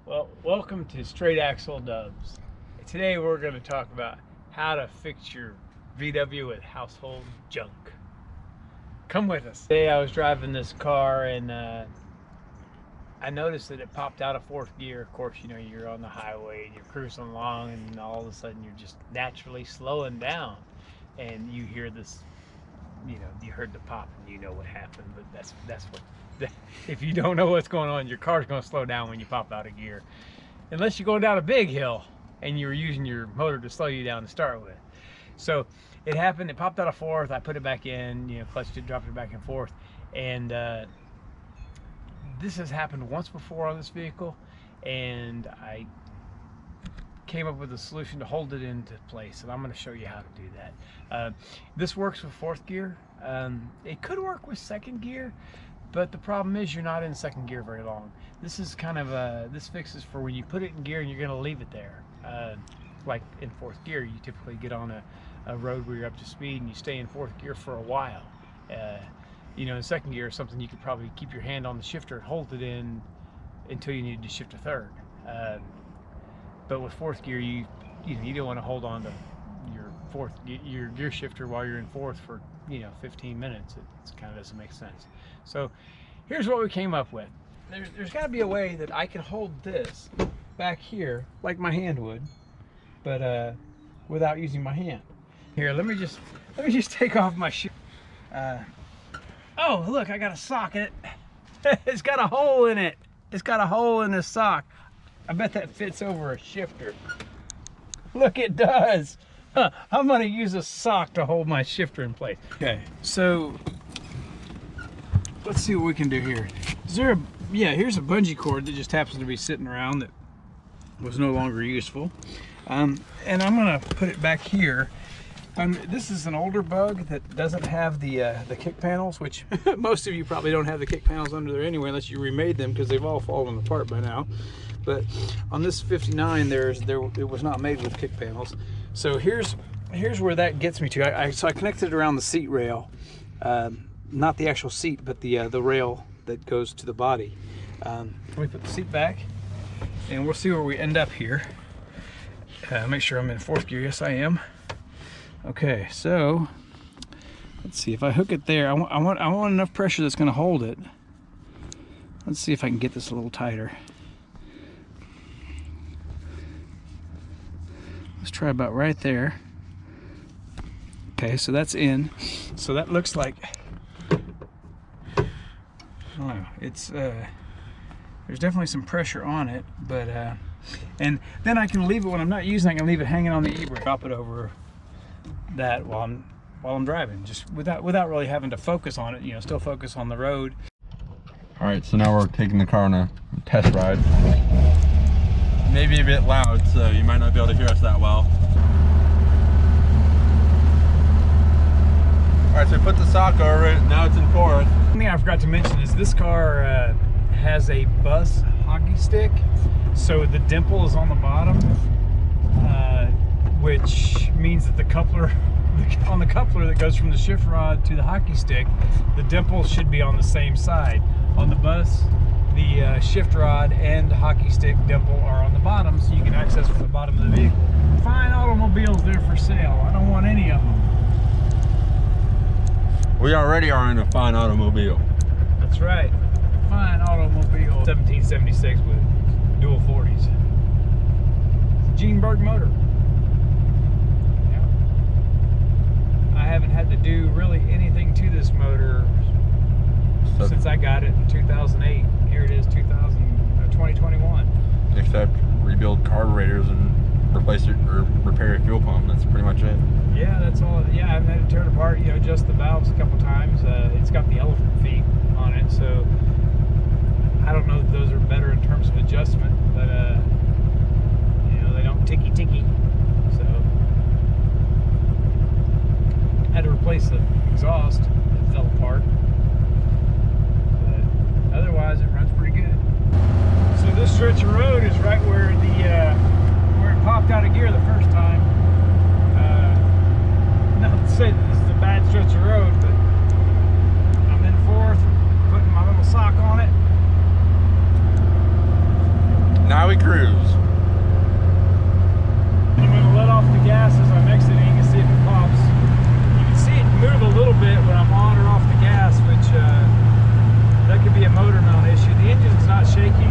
Well, welcome to Straight Axle Dubs. Today we're going to talk about how to fix your VW with household junk. Come with us. Today I was driving this car and I noticed that it popped out of fourth gear. Of course, you know, you're on the highway and you're cruising along and all of a sudden you're just naturally slowing down and you hear this, you know, you heard the pop and you know what happened, but that's what, if you don't know what's going on, your car's going to slow down when you pop out of gear. Unless you're going down a big hill and you're using your motor to slow you down to start with. So it happened, it popped out of fourth, I put it back in, you know, clutched it, dropped it back and forth. And this has happened once before on this vehicle, and I came up with a solution to hold it into place, and I'm going to show you how to do that. This works with fourth gear. It could work with second gear, but the problem is you're not in second gear very long. This is kind of this fixes for when you put it in gear and you're going to leave it there. Like in fourth gear, you typically get on a road where you're up to speed and you stay in fourth gear for a while. You know, in second gear, something you could probably keep your hand on the shifter and hold it in until you need to shift to third. But with fourth gear, you don't want to hold on to your gear shifter while you're in fourth for 15 minutes. It kind of doesn't make sense. So here's what we came up with. There's got to be a way that I can hold this back here like my hand would, but without using my hand. Here, let me just take off my shoe. Oh, look, I got a socket. It's got a hole in it. It's got a hole in this sock. I bet that fits over a shifter. Look, it does. Huh, I'm gonna use a sock to hold my shifter in place. Okay, so let's see what we can do here. Here's a bungee cord that just happens to be sitting around that was no longer useful. And I'm gonna put it back here. This is an older Bug that doesn't have the kick panels, which most of you probably don't have the kick panels under there anyway, unless you remade them, because they've all fallen apart by now. But on this 59, it was not made with kick panels. So here's where that gets me to. So I connected it around the seat rail, not the actual seat, but the rail that goes to the body. Let me put the seat back, and we'll see where we end up here. Make sure I'm in fourth gear. Yes, I am. Okay, so let's see if I hook it there. I want enough pressure that's going to hold it. Let's see if I can get this a little tighter. Let's try about right there. Okay, so that's in. So that looks like, I don't know, it's there's definitely some pressure on it, but and then I can leave it when I'm not using it. I can leave it hanging on the e-brake. Drop it over that while I'm driving, just without really having to focus on it. Still focus on the road. All right, so now we're taking the car on a test ride. Maybe a bit loud, so you might not be able to hear us that well. All right, so we put the sock over it. Now it's in fourth. One thing I forgot to mention is this car has a bus hockey stick, so the dimple is on the bottom, which means that the coupler on the coupler that goes from the shift rod to the hockey stick, the dimple should be on the same side. On the bus, the shift rod and hockey stick dimple are on the bottom, so you can access from the bottom of the vehicle. Fine automobiles there for sale. I don't want any of them. We already are in a fine automobile. That's right. Fine automobile. 1776 with dual 40s. It's a Gene Berg motor. Yeah. I haven't had to do really anything to this motor since I got it in 2008. Here it is, 2021. Except rebuild carburetors and replace it or repair a fuel pump. That's pretty much it. Yeah, that's all. Yeah, I've had it tear it apart. Adjust the valves a couple times. It's got the elephant feet on it, so I don't know if those are better in terms of adjustment, but they don't ticky. So had to replace the exhaust. It fell apart. Otherwise, it runs pretty good. So this stretch of road is right where where it popped out of gear the first time. Not to say that this is a bad stretch of road, but I'm in fourth, putting my little sock on it. how we cruise. I'm going to let off the gas as I'm exiting and see if it pops. You can see it move a little bit when I'm on or off the gas, which that could be a motor mount issue. The engine's not shaky